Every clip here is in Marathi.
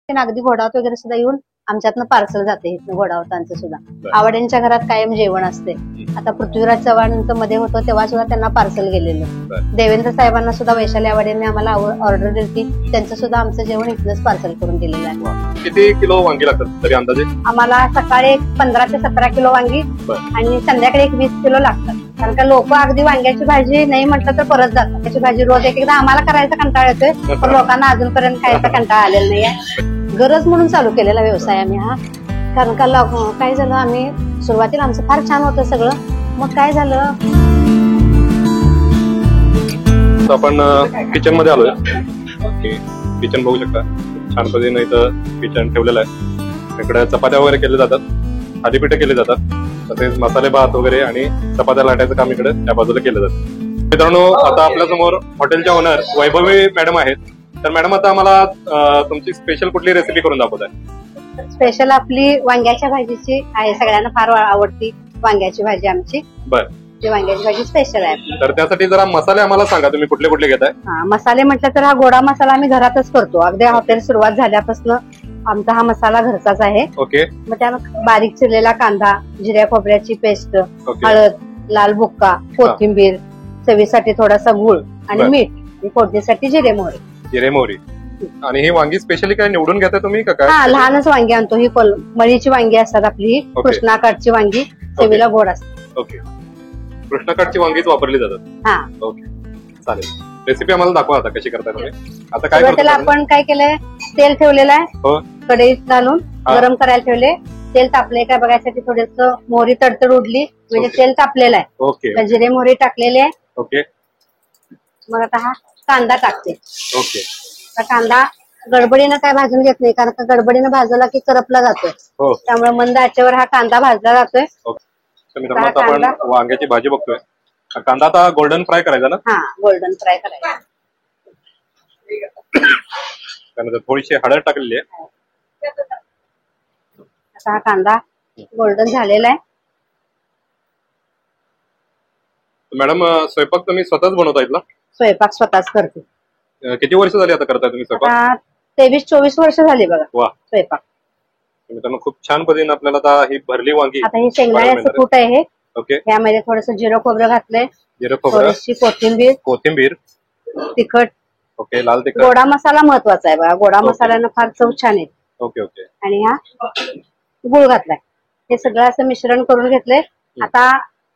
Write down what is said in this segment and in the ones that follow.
अगदी घोडावत वगैरे सुद्धा येऊन आमच्यातनं पार्सल जाते घोडावतांचं सुद्धा आवड्यांच्या घरात कायम जेवण असते। आता पृथ्वीराज चव्हाणांचं मध्ये होतं तेव्हा सुद्धा त्यांना पार्सल गेलेलं। देवेंद्र साहेबांना सुद्धा वैशाली आवडेंनी आम्हाला ऑर्डर दिली, त्यांचं सुद्धा आमचं जेवण इथनच पार्सल करून दिलेलं आहे। किती किलो वांगी लागतात तरी अंदाजे? आम्हाला सकाळी 15 ते 17 किलो वांगी आणि संध्याकाळी 20 किलो लागतात। कारण का लोक अगदी वांग्याची भाजी नाही म्हटलं तर परत जातात। त्याची भाजी रोज एकदा आम्हाला करायचा कंटाळा येतोय, पण लोकांना अजूनपर्यंत खायचा कंटाळा आलेला नाहीये। गरज म्हणून चालू केलेला व्यवसाय आम्ही हा। कारण का काय झालं, आम्ही सुरुवातीला आमचं फार छान होतं सगळं, मग काय झालं आपण किचन मध्ये आलोय। किचन बघू शकता, छान पद्धतीने इथं किचन ठेवलेलं आहे। इकडे चपात्या वगैरे केले जातात, थालीपीठ केले जातात, तसेच मसाले भात वगैरे आणि चपात्या लाटायचं काम इकडे त्या बाजूला केलं जातं। मित्रांनो, आता आपल्या समोर हॉटेलच्या ओनर वैभवी मॅडम आहेत। तर मॅडम, आता आम्हाला तुमची स्पेशल कुठली रेसिपी करून दाखवताय? स्पेशल आपली वांग्याच्या भाजीची आहे, सगळ्यांना फार आवडती वांग्याची भाजी आमची। बरं, ती वांग्याची भाजी स्पेशल आहे। तर त्यासाठी जरा मसाले आम्हाला सांगा, तुम्ही कुठले कुठले घेताय? मसाले म्हटलं तर हा गोडा मसाला आम्ही घरातच करतो। अगदी हॉटेल सुरुवात झाल्यापासून आमचा हा मसाला घरचाच आहे। ओके। मग त्यानं बारीक चिरलेला कांदा, जिऱ्या खोबऱ्याची पेस्ट, हळद, लाल बुक्का, कोथिंबीर, चवीसाठी थोडासा गूळ आणि मीठ, फोडणीसाठी जिरे मोहरी। आणि ही वांगी स्पेशली काय निवडून घेताय तुम्ही का काय? हा, लहानच वांगी आणतो। ही मळीची वांगी असतात आपली, कृष्णाकाठची वांगी, चवीला गोड असतात। ओके, कृष्णाकाठची वांगीच वापरली जातात। हा, ओके, चालेल। रेसिपी आम्हाला दाखवा आता कशी करताय तुम्ही। आता काय त्याला आपण काय केलंय, तेल ठेवलेलं आहे, कढईत घालून गरम करायला ठेवले। तेल तापले काय बघायसाठी थोडस मोहरी तडतड उडली म्हणजे तेल तापलेलं आहे। ओके, जिरे मोहरी टाकलेले आहे। ओके, मग आता हा कांदा टाकते। ओके। कांदा गडबडीनं काय भाजून घेत नाही, कारण का गडबडीनं भाजला की करपला जातोय, त्यामुळे मंद आचेवर हा कांदा भाजला जातोय। मित्रांनो, आता आपण वांग्याची भाजी बघतोय। कांदा आता गोल्डन फ्राय करायचा ना? हा, गोल्डन फ्राय करायचा। त्यानंतर थोडीशी हळद टाकलेली आहे। आता हा कांदा गोल्डन झालेला आहे। मॅडम, स्वयंपाक तुम्ही स्वतःच बनवता इथला? स्वयंपाक स्वतःच करते। किती वर्ष झाली आता करताय तुम्ही स्वयंपाक? 23-24 वर्ष झाली बघा वा, स्वयंपाक। मित्रांनो, खूप छान पद्धतीने आपल्याला आता ही भरली वांगी। आता हे शेंगदाण्याचं कूट आहे हे। ओके, यामध्ये थोडंसं जिरं खोबरं घातलंय, जिरं खोबरं, थोडीशी कोथिंबीर, तिखट, ओके, लाल तिखट, गोडा मसाला महत्वाचा आहे बघा। गोडा मसाल्यानं फार चव छान येते। Okay, okay. आणि हा गुळ घातलाय। हे सगळं असं मिश्रण करून घेतलंय। आता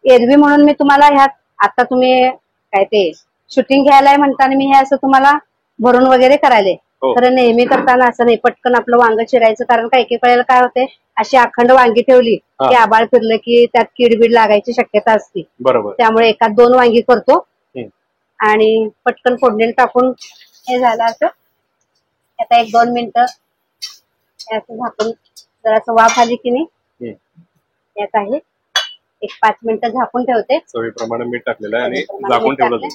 एरवी म्हणून मी तुम्हाला ह्यात, आता तुम्ही काय ते शूटिंग घ्यायलाय म्हणताना मी हे असं तुम्हाला भरून वगैरे करायले, तर नेहमी करताना असं नाही, पटकन आपलं वांग चिरायचं। कारण का एक वेळेला काय होते, अशी अखंड वांगी ठेवली की आबाळ फिरलं की त्यात कीडबीड लागायची शक्यता असते। बरोबर, त्यामुळे 1-2 वांगी करतो आणि पटकन फोडणीला टाकून हे झालं असं। आता 1-2 मिनिटं असं झाकून जरासं वाफ आली की नाही, यात आहे 1-5 मिनिटं झाकून ठेवते। चवीप्रमाणे मीठ टाकलेलं आहे आणि झाकून ठेवलं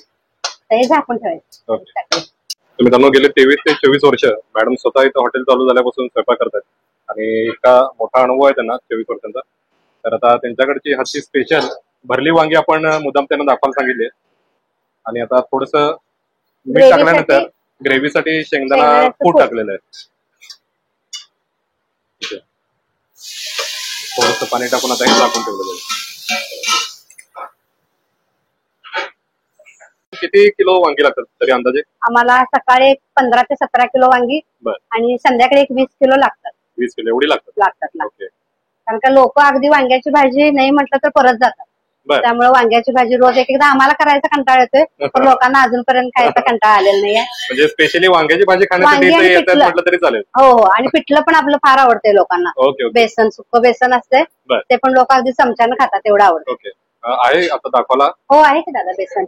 हे झाकून ठेवायचं। मित्रांनो, गेले 23 ते 24 वर्ष मॅडम स्वतः इथं हॉटेल चालू झाल्यापासून स्वयंपाक करतात आणि इतका मोठा अनुभव आहे त्यांना 24 वर्षांचा। तर आता त्यांच्याकडची हातची स्पेशल भरली वांगी आपण मुद्दाम त्यांना दाखवायला सांगितले। आणि आता थोडस मीठ टाकल्यानंतर ग्रेव्हीसाठी शेंगदाणा कूट टाकलेलं आहे। थोडस पाणी टाकून आता हे झाकून ठेवलेलं आहे। किती किलो वांगी लागतात तरी अंदाजे? आम्हाला सकाळी 15 ते 17 किलो वांगी आणि संध्याकाळी 20 किलो लागतात। 20 किलो एवढी लागतात? कारण का लोक अगदी वांग्याची भाजी नाही म्हटलं तर परत जातात, त्यामुळे वांग्याची भाजी रोज एकदा आम्हाला करायचा कंटाळा येतोय, पण लोकांना अजूनपर्यंत खायचा कंटाळा आलेला नाहीये। म्हणजे स्पेशली वांग्याची भाजी खाण्यासाठी येतात म्हटलं तरी चालेल? हो, आणि पिठलं पण आपलं फार आवडतंय लोकांना। बेसन, सुक्क बेसन असते ते पण लोक अगदी चमच्यानं खातात, एवढं आवडतं। ओके, आहे आता दाखवायला? हो, आहे की दादा बेसन।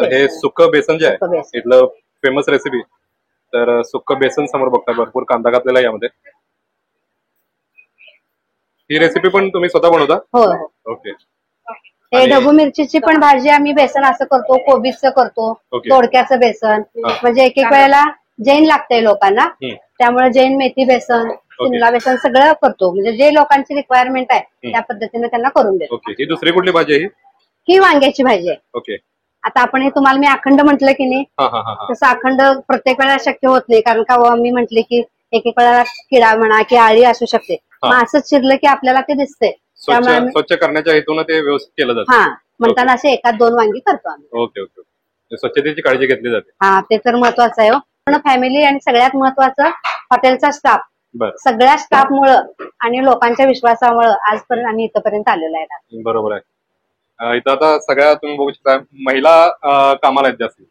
हे सुक्क बेसन जे आहे इथलं फेमस रेसिपी। तर सुक्क बेसन समोर बघता, भरपूर कांदा घातलेला यामध्ये। ही रेसिपी पण तुम्ही स्वतः बनवता? हो। ओके। हे ढबू मिरचीची पण भाजी आम्ही बेसन असं करतो, कोबीचं करतो, दोडक्याचं बेसन, म्हणजे एक वेळेला जैन लागतंय लोकांना, त्यामुळे जैन मेथी बेसन, शिमला बेसन सगळं करतो। म्हणजे जे लोकांची रिक्वायरमेंट आहे त्या पद्धतीने त्यांना करून देतो। ओके, ही दुसरी कुठली भाजी आहे? ही वांग्याची भाजी आहे। ओके। आता आपण हे तुम्हाला मी अखंड म्हटलं की नाही, तसं अखंड प्रत्येक वेळेला शक्य होत नाही, कारण का मी म्हटले की एक एक वेळा किडा म्हणा की आळी असू शकते. मग असं चिरलं की आपल्याला ते दिसते. त्यामुळे आम्ही स्वच्छ करण्याच्या हेतून ते व्यवस्थित केलं जातं. हा म्हणताना असे एकात 2 वांगी करतो आम्ही. Okay okay. स्वच्छतेची काळजी घेतली जाते. हा ते तर महत्वाचं आहे. पण फॅमिली आणि सगळ्यात महत्वाचं हॉटेलचा स्टाफ. सगळ्या स्टाफमुळं आणि लोकांच्या विश्वासामुळं आजपर्यंत आम्ही इथपर्यंत आलेलो आहे. बरोबर आहे. इथं आता सगळ्या तुम्ही बघू शकता महिला कामाला आहेत जास्त.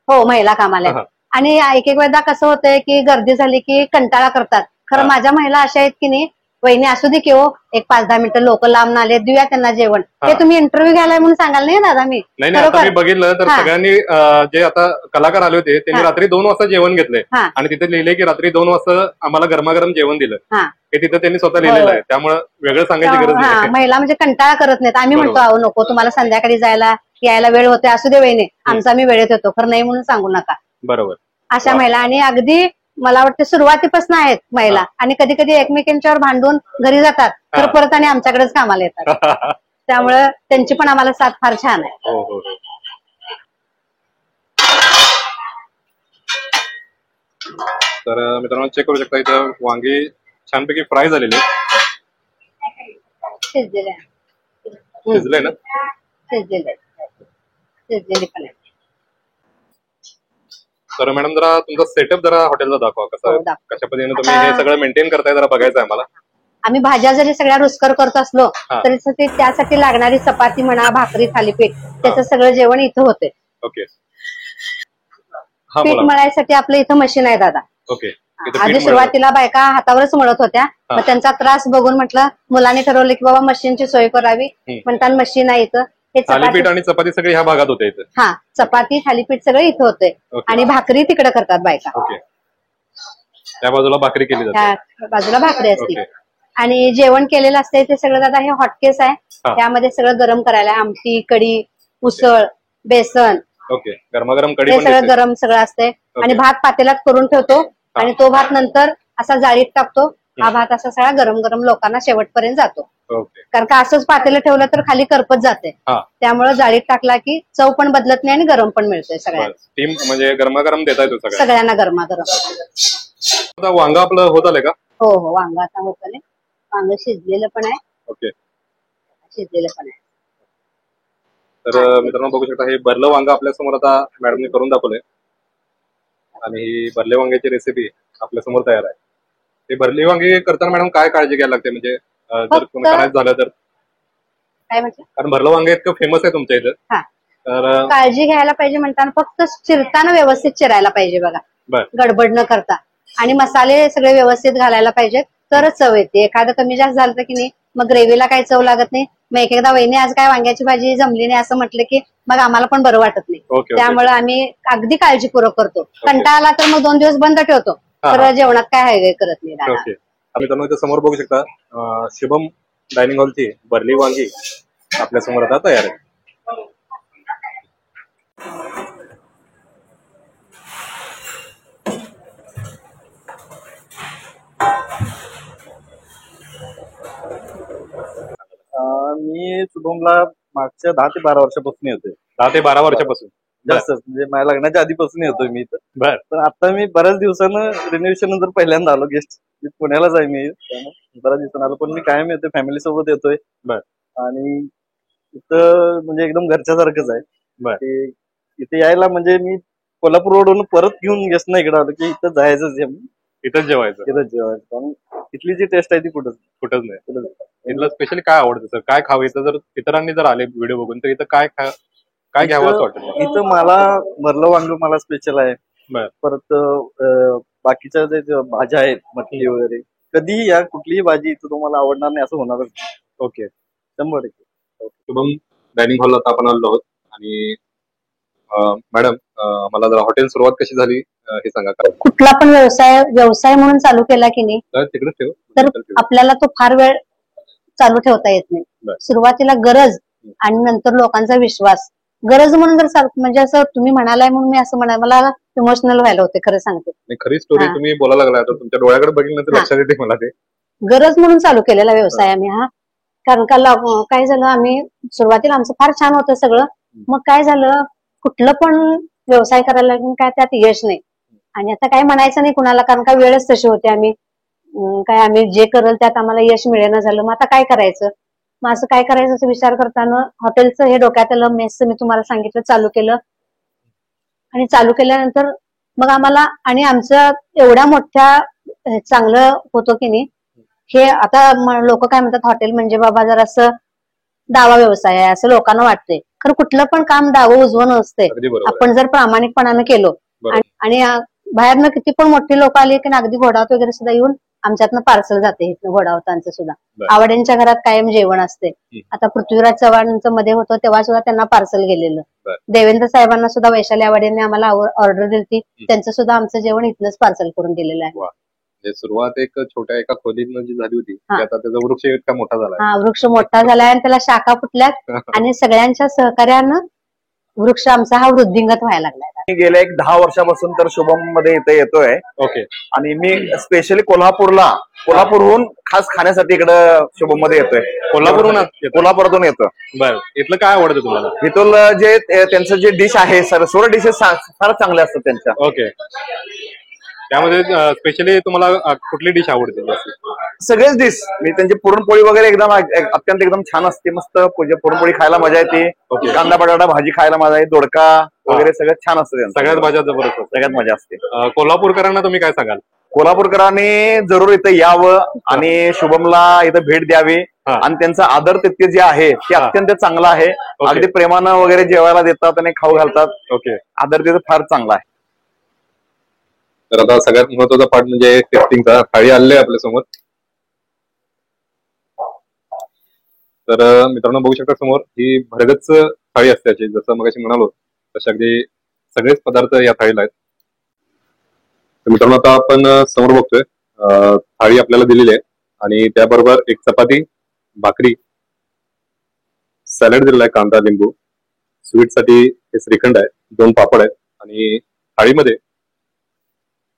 हो महिला कामाला आहेत. आणि एक एक वेळेला कसं होतंय की गर्दी झाली की कंटाळा करतात. खरं माझ्या महिला अशा आहेत की नाही, वहिनी असू दे की हो, एक 5-10 मिनिटं लोक लांब आले, देऊया त्यांना जेवण. ते तुम्ही इंटरव्ह्यू घ्यायला म्हणून सांगाल नाही दादा. मी नाही बघितलं तर सगळ्यांनी जे आता कलाकार आले होते त्यांनी रात्री 2 वाजता जेवण घेतलंय आणि तिथे लिहिले की रात्री 2 वाजता आम्हाला गरमागरम जेवण दिलं. हे तिथं त्यांनी स्वतः लिहिलेलं आहे. त्यामुळे वेगळं सांगायची गरज नाही. महिला म्हणजे कंटाळा करत नाहीत. आम्ही म्हणतो अहो नको, तुम्हाला संध्याकाळी जायला यायला वेळ होते, असू दे वहिनी, आमचा आम्ही वेळेत येतो, खरं नाही म्हणून सांगू नका. बरोबर. अशा महिला आणि अगदी मला वाटतं सुरुवातीपासून आहेत महिला. आणि कधी कधी एकमेकांच्यावर भांडून घरी जातात, तर परत आणि आमच्याकडेच कामाला येतात. त्यामुळे त्यांची पण आम्हाला साथ फार छान आहे. हो हो. तर मित्रांनो चेक करू शकता, इथं वांगी छानपैकी फ्राय झालेले, शिजलेले शिजले ना, शिजलेले पण आहे. तर मॅडम जरा तुमचा सेटअप जरा हॉटेलचा दाखवा, कसा कशा पद्धतीने तुम्ही हे सगळं मेंटेन करताय, जरा बघायचं आहे मला. आम्ही भाज्या जरी सगळ्या रुचकर करत असलो तरी त्यासाठी लागणारी चपाती म्हणा, भाकरी, थालीपीठ, त्याचं सगळं जेवण इथं होते. ओके. पीठ मळायसाठी आपलं इथं मशीन आहे दादा. ओके. आधी सुरुवातीला बायका हातावरच मळत होत्या, मग त्यांचा त्रास बघून म्हटलं मुलांनी ठरवलं की बाबा मशीनची सोय करावी, म्हणताना मशीन आहे इथं. थालीपीठ आणि चपाती सगळी ह्या भागात होते इथे. हा, चपाती थालीपीठ सगळं इथं होते आणि भाकरी तिकडे करतात बायका. ओके. त्या बाजूला भाकरी केली जाते, त्या बाजूला भाकरी असते. आणि जेवण केलेलं असते ते सगळं दादा हे हॉटकेस आहे, त्यामध्ये सगळं गरम करायला आमटी, कढी, उसळ, बेसन. ओके. गरमागरम कढी हे सगळं गरम सगळं असते. आणि भात पातेल्यात करून ठेवतो आणि तो भात नंतर असा जाळीत टाकतो. हा भात असा सगळा गरम गरम लोकांना शेवटपर्यंत जातो. कारण का असंच पातेलं ठेवलं तर खाली करपत जाते, त्यामुळे जाळीत टाकला की चव पण बदलत नाही आणि गरम पण मिळतोय सगळ्यांना. म्हणजे गरमागरम देता येतो सगळ्यांना गरमागरम. वांग आपलं होत आलंय का? हो हो, वांग आता होत आलंय. वांग शिजलेलं पण आहे. ओके. शिजलेलं पण आहे. तर मित्रांनो बघू शकता, हे भरलं वांग आपल्या समोर आता मॅडमने करून दाखवलंय आणि ही भरले वांग्याची रेसिपी आपल्या समोर तयार आहे. हे भरली वांगी करताना मॅडम काय काळजी घ्यायला लागते, म्हणजे जर तुम्ही करायचं झालं तर? काय म्हटलं? कारण भरलं वांग इतकं फेमस आहे तुमच्या इथं, तर काळजी घ्यायला पाहिजे म्हणताना फक्त चिरताना व्यवस्थित चिरायला पाहिजे बघा, गडबड न करता. आणि मसाले सगळे व्यवस्थित घालायला पाहिजेत, तरच चव येते. एखादं कमी जास्त झालं की नाही मग ग्रेव्हीला काही चव लागत नाही. मग एकदा वहिनी आज काय वांग्याची भाजी जमली नाही असं म्हटलं की मग आम्हाला पण बरं वाटत नाही. त्यामुळे आम्ही अगदी काळजीपूर्वक करतो. कंटाळा आला तर मग 2 दिवस बंद ठेवतो, तर जेवणात काय हायवे करत नाही. मित्रांनो इथं समोर बघू शकता, शुभम डायनिंग हॉलची भरली वांगी आपल्या समोर आता तयार आहे. मी शुभमला मागच्या 10 ते 12 वर्षापासून येतोय. 10 ते 12 वर्षापासून? जास्तच, म्हणजे माझ्या लग्नाच्या आधीपासून येतोय मी इथं. पण आता मी बऱ्याच दिवसानं रिनोव्हेशन नंतर पहिल्यांदा आलो. गेस्ट पुण्यालाच आहे मी, बऱ्याच दिवसानं आलो. पण मी कायम येतोय, फॅमिली सोबत येतोय. आणि इथं म्हणजे एकदम घरच्यासारखंच आहे. इथे यायला म्हणजे मी कोल्हापूर रोडवरून परत घेऊन गेस्ट ना इकडे आलो की इथं जायचंच, इथंच जेवायचं. आणि इथली जी टेस्ट आहे ती कुठंच नाही. इथलं स्पेशली काय आवडतं सर, काय खावं इथं? जर इतरांनी जर आले व्हिडिओ बघून तर इथं काय घ्यावं असं वाटतं? इथं मला भरलं वांग मला स्पेशल आहे. परत बाकीच्या जे भाज्या आहेत, मटकी वगैरे, कधीही या कुठलीही भाजी इथं तुम्हाला आवडणार नाही असं होणारच. ओके. 100%. शुभम डायनिंग हॉलला आता आपण आलो आहोत. आणि मॅडम मला जरा हॉटेल सुरुवात कशी झाली हे सांगा. कुठला पण व्यवसाय म्हणून चालू केला की नाही तिकडेच ठेव, तर आपल्याला तो फार वेळ चालू ठेवता येत नाही. सुरुवातीला गरज आणि नंतर लोकांचा विश्वास. गरज म्हणून जर म्हणजे असं तुम्ही म्हणालाय म्हणून मी असं मला इमोशनल व्हायला होते, खरं सांगते. खरी स्टोरी तुम्ही बोलायला लागला, तुमच्या डोळ्याकडे बघितल्यानंतर लक्षात येते मला ते. गरज म्हणून चालू केलेला व्यवसाय आम्ही हा. कारण का काय झालं, आम्ही सुरुवातीला आमचं फार छान होतं सगळं. मग काय झालं, कुठलं पण व्यवसाय करायला लागून काय त्यात यश नाही. आणि आता काय म्हणायचं नाही कुणाला, कारण का वेळच तशी होते. काय आम्ही जे करल त्यात आम्हाला यश मिळेना झालं, मग आता काय करायचं. मग असं काय करायचं असं विचार करताना हॉटेलचं हे डोक्यात आलं. मेसचं मी तुम्हाला सांगितलं चालू केलं, आणि चालू केल्यानंतर मग आम्हाला, आणि आमचं एवढ्या मोठ्या चांगलं होतं की नाही. हे आता लोक काय म्हणतात, हॉटेल म्हणजे बाबा जर असं डावा व्यवसाय आहे असं लोकांना वाटतंय. खरं कुठलं पण काम डावं उजवं नसतंय. आपण जर प्रामाणिकपणानं केलो, आणि बाहेरनं किती पण मोठी लोक आली की अगदी घोडावत वगैरे सुद्धा येऊन आमच्यातनं पार्सल जाते. घोडावतांचं सुद्धा आवड्यांच्या घरात कायम जेवण असते. आता पृथ्वीराज चव्हाणांचं मध्ये होतं तेव्हा सुद्धा त्यांना पार्सल गेलेलं. देवेंद्र साहेबांना सुद्धा वैशाली आवाडेंनी आम्हाला ऑर्डर दिली, त्यांचं सुद्धा आमचं जेवण इथनच पार्सल करून दिलेलं आहे. सुरुवात एक छोट्या एका खोलीतनं जी झाली होती, आता त्याचा वृक्ष इतका मोठा झाला. हा, वृक्ष मोठा झालाय आणि त्याला शाखा फुटल्यात आणि सगळ्यांच्या सहकार्यानं वृक्ष आमचा हा वृद्धिंगत व्हायला लागलाय. गेल्या एक 10 वर्षापासून तर शुभम मध्ये इथे येतोय. ओके. आणि मी स्पेशली कोल्हापूरहून खास खाण्यासाठी इकडे शुभम मध्ये येतोय. कोल्हापुरातून येतो. बरं, इथलं काय आवडतं तुम्हाला? इथलं जे त्यांचं जे डिश आहे, सर्व डिशेस फार चांगल्या असतात त्यांच्या. ओके. त्यामध्ये स्पेशली तुम्हाला कुठली डिश आवडते? सगळेच डिश. मी त्यांची पुरणपोळी वगैरे अत्यंत एकदम छान असते. मस्त पुरणपोळी खायला मजा येते. कांदा बटाटा भाजी खायला मजा येते. दोडका वगैरे सगळं छान असतं. सगळ्यात मजा जबरदस्त, सगळ्यात मजा असते. कोल्हापूरकरांना तुम्ही काय सांगाल? कोल्हापूरकरांनी जरूर इथं यावं आणि शुभमला इथं भेट द्यावी. आणि त्यांचा आदर तितके जे आहे ते अत्यंत चांगला आहे. अगदी प्रेमानं वगैरे जेवायला देतात आणि खाऊ घालतात. ओके. आदर तिथं फार चांगला आहे. तर आता सगळ्यात महत्वाचा पार्ट म्हणजे टेस्टिंगचा. थाळी आलेली आहे आपल्या समोर. तर मित्रांनो बघू शकता समोर ही भरगच्च थाळी असते. जसं मगाशी म्हणालो तसे अगदी सगळेच पदार्थ या थाळीला आहेत. तर मित्रांनो आता आपण समोर बघतोय थाळी आपल्याला दिलेली आहे आणि त्याबरोबर एक चपाती, भाकरी, सॅलड दिलेला आहे, कांदा लिंबू, स्वीट साठी हे श्रीखंड आहे, 2 पापड आहेत आणि थाळीमध्ये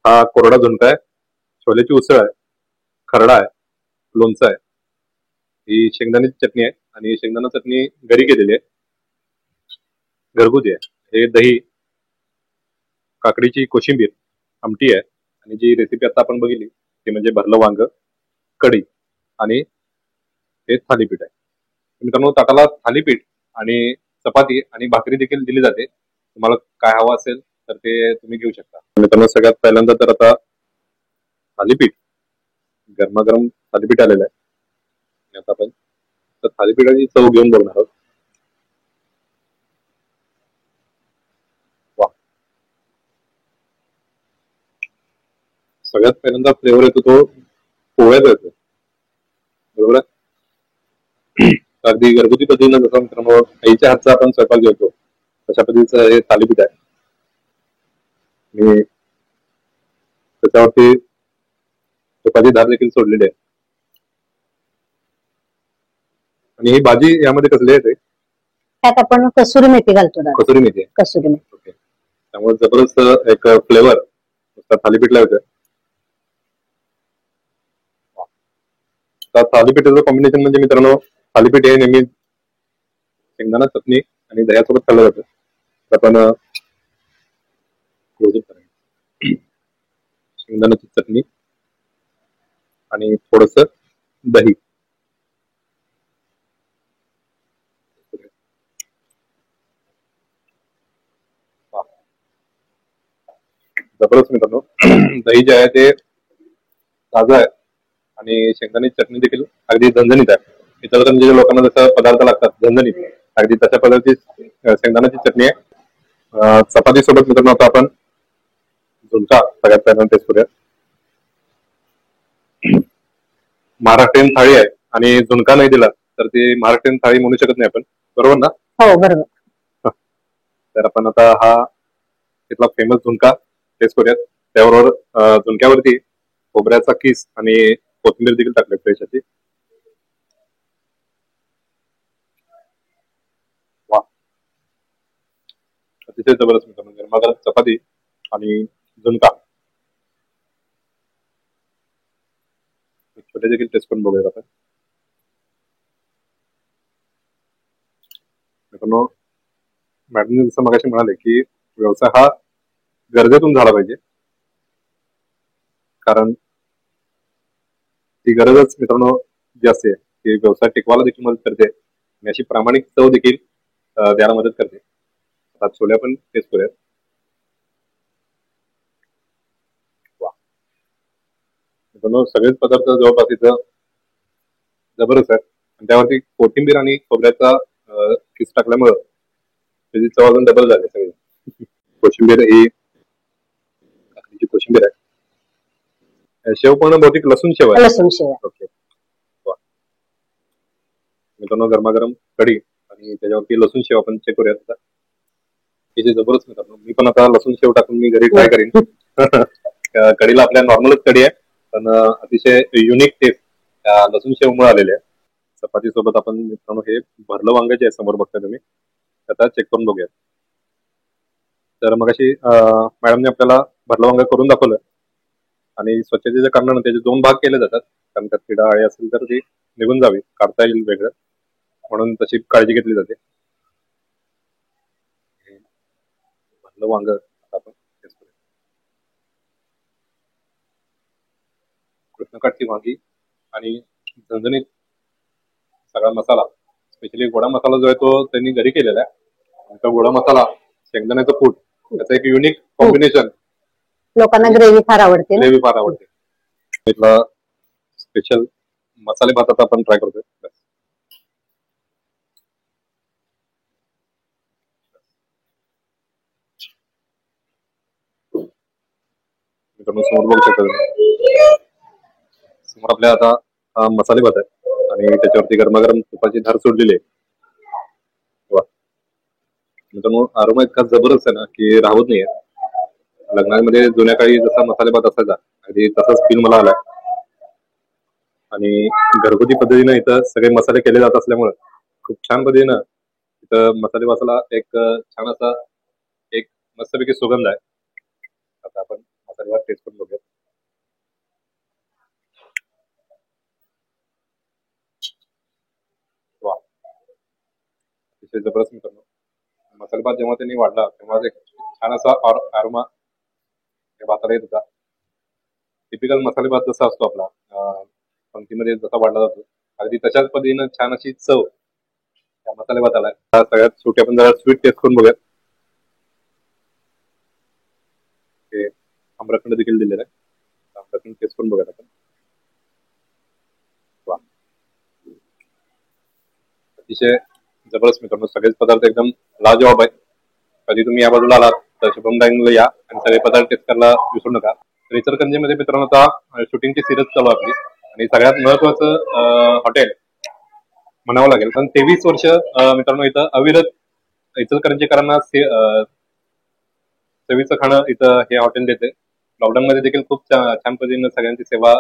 हा कोरडा झुणका आहे, छोलेची उसळ आहे, खरडा आहे, लोणचं आहे, ही शेंगदाण्याची चटणी आहे आणि शेंगदाणा चटणी घरी केलेली आहे, घरगुती आहे, हे दही, काकडीची कोशिंबीर, आमटी आहे आणि जी रेसिपी आता आपण बघितली ती म्हणजे भरलं वांग, कढी आणि हे थालीपीठ आहे. मित्रांनो ताटाला थालीपीठ आणि चपाती आणि भाकरी देखील दिली जाते. तुम्हाला काय हवं असेल तर ते तुम्ही घेऊ शकता. मित्रांनो सगळ्यात पहिल्यांदा तर आता थालीपीठ, गरमागरम थालीपीठ आलेलं आहे. आता आपण थालीपीठाची चव घेऊन बघणार आहोत. वा, सगळ्यात पहिल्यांदा फ्लेवर येतो तो पोह्याचा येतो. बरोबर आहे. अगदी घरगुती पद्धतीनं जसं मित्रांनो आईच्या हातचा आपण स्वयंपाक जेवतो तशा पद्धतीचं हे थालीपीठ आहे आणि त्याच्यावरती तुपाची धार देखील सोडलेली आहे आणि ही भाजी यामध्ये कसली आहे? त्यात आपण कसुरी मेथी घालतो. कसुरी मेथी. कसुरी मेथी. ओके. त्यामुळे जबरदस्त एक फ्लेवर थालीपीठला होतं. थालीपीठाचं कॉम्बिनेशन म्हणजे मित्रांनो थालीपीठ हे नेहमी शेंगदाणा चटणी आणि दह्यासोबत खाल्लं जातं. आपण शेंगदाण्याची चटणी आणि थोडस दही. जबरदस्त मित्रांनो. दही जे आहे ते ताजं आहे आणि शेंगदाण्याची चटणी देखील अगदी झणझणीत आहे. इतर म्हणजे लोकांना जसं पदार्थ लागतात झणझणीत, अगदी तशा पद्धतीची शेंगदाण्याची चटणी आहे. चपाती सोबत मित्रांनो आता आपण झुणका सगळ्यात पहिल्यांदा टेस्ट करूया. महाराष्ट्रीयन थाळी आहे आणि झुणका नाही दिला तर ती महाराष्ट्रीयन थाळी म्हणू शकत नाही आपण. बरोबर ना? हो बरोबर. तर आपण आता हा इथला फेमस झुणका टेस्ट करूयात. त्याबरोबर झुणक्यावरती खोबऱ्याचा किस आणि कोथिंबीर देखील टाकले फ्रेश अशी. वा, अतिशय जबरदस्त मित्रांनो. गरमागरम चपाती आणि झुणका. छोटे देखील टेस्ट करून बघूयात आपण. मित्रांनो मॅडमने जसं मगाशी म्हणाले की व्यवसाय हा गरजेतून झाला पाहिजे कारण ती गरजच मित्रांनो जी असते ती व्यवसाय टिकवायला देखील मदत करते आणि अशी प्रामाणिक चव देखील द्यायला मदत करते. आता छोल्या पण टेस्ट करूयात. वा, मित्रांनो सगळेच पदार्थ जवळपास इथं जबरदस्त आहेत आणि त्यावरती कोथिंबीर आणि खोबऱ्याचा किस टाकल्यामुळं त्याची चव अजून डबल झाली सगळी. कोशिंबीर ही काकडीची कोशिंबीर आहे. शेव पण बहुतेक लसूण शेव आहे. लसूण शेव. ओके. वा, मित्रांनो गरमागरम कढी आणि त्याच्यावरती लसूण शेव आपण चेक करूयात आता. हे जे जबरदस्त मित्रांनो, मी पण आता लसूण शेव टाकून मी घरी ट्राय करीन. कढीला आपल्या नॉर्मलच कढी आहे पण अतिशय युनिक टेस्ट लसूण शेव मुळे आलेले आहे. चपाती सोबत आपण मित्रांनो हे भरलं वांग जे आहे समोर बघताय तुम्ही आता चेक करून बघूया. तर मग अशी मॅडमने आपल्याला भरलं वांग करून दाखवलं आणि स्वच्छतेच्या कारणानं त्याचे 2 भाग केले जातात कारण त्यात किडा आळी असेल तर ती निघून जावी, काढता येईल वेगळं, म्हणून तशी काळजी घेतली जाते. भरलं वांग आता आपण टेस्ट करूया. कृष्णकाठची वांगी आणि झणझणीत सगळा मसाला, स्पेशली गोडा मसाला जो आहे तो त्यांनी घरी केलेला आहे आणि तो गोडा मसाला शेंगदाण्याचं कूट त्याचं एक युनिक कॉम्बिनेशन. लोकांना ग्रेव्ही फार आवडते ना. ग्रेव्ही फार आवडते. इथला स्पेशल मसाले भात आता आपण ट्राय करतोय. मित्रांनो समोर बघू शकता तुम्ही. समोर आपल्या आता हा मसाले भात आहे आणि त्याच्यावरती गरमागरम तुपाची धार सोडलेली आहे. वा, मित्रांनो आरोमा इतका जबरदस्त आहे ना की राहत नाहीये. लग्नामध्ये जुन्या काळी जसा मसाले भात असायचा अगदी तसाच फील मला आलाय आणि घरगुती पद्धतीने इथं सगळे मसाले केले जात असल्यामुळे खूप छान पद्धतीनं इथं मसाले भाताला एक छान असा एक मस्तपैकी सुगंध आहे. आता आपण मसाले भात टेस्ट करून बघूया. वा, अतिशय जबरदस्त मित्रांनो. मसाले भात जेव्हा त्यांनी वाढला तेव्हा एक छान असा आरोमा भाताला येत होता. टिपिकल मसाले भात जसा असतो आपला पंक्तीमध्ये जसा वाढला जातो अगदी तशाच पद्धतीनं छान अशी चव त्या मसाले भाताला. सगळ्यात शेवटी आपण जरा स्वीट टेस्ट करून बघूयात. हे आम्रखंड देखील दिलेलं आहे. आम्रखंड टेस्ट करून बघूयात आपण. वा, अतिशय जबरदस्त मित्रांनो. सगळेच पदार्थ एकदम लाजवाब आहेत. कधी तुम्ही या बाजूला आलात तर शुभम डायनिंगला या आणि सगळे पदार्थ टेस्ट करायला विसरू नका. इचलकरंजीमध्ये मित्रांनो आता शूटिंगची सिरीज चालू आपली आणि सगळ्यात महत्वाचं हॉटेल म्हणावं लागेल पण 23 वर्ष मित्रांनो इथं अविरत इचलकरंजीकरांना चवीचं खाणं इथं हे हॉटेल देते. लॉकडाऊन मध्ये देखील खूप छान पद्धतीनं सगळ्यांची सेवा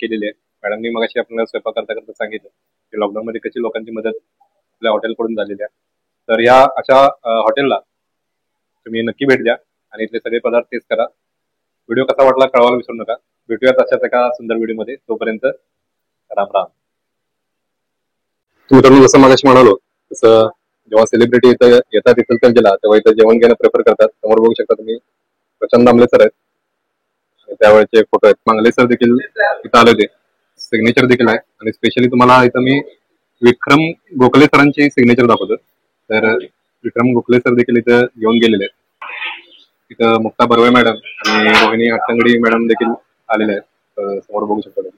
केलेली आहे. मॅडमनी मगाशी आपल्याला स्वयंपाक करता करता सांगितलं की लॉकडाऊन मध्ये कशी लोकांची मदत आपल्या हॉटेलकडून झालेली आहे. तर या अशा हॉटेलला तुम्ही नक्की भेट द्या आणि इथले सगळे पदार्थ टेस्ट करा. व्हिडिओ कसा वाटला कळवायला विसरू नका. भेटूयात अशाच एका सुंदर व्हिडिओमध्ये. तोपर्यंत राम राम. मित्रांनो जसं मगाशी म्हणालो तसं जेव्हा सेलिब्रिटी इथं येतात इचलकरंजीला तेव्हा इथं जेवण घेणं प्रेफर करतात. समोर बघू शकता तुम्ही प्रचंड आंबले सर आहेत आणि त्यावेळेचे फोटो आहेत. मांगले सर देखील इथं आले होते. सिग्नेचर देखील आहे आणि स्पेशली तुम्हाला इथं मी विक्रम गोखले सरांची सिग्नेचर दाखवतो. तर विक्रम गोखले सर देखील इथं येऊन गेलेले आहेत. इथं मुक्ता बर्वे मॅडम आणि रोहिणी हट्टंगडी मॅडम देखील आलेले आहेत. समोर बघू शकता तुम्ही.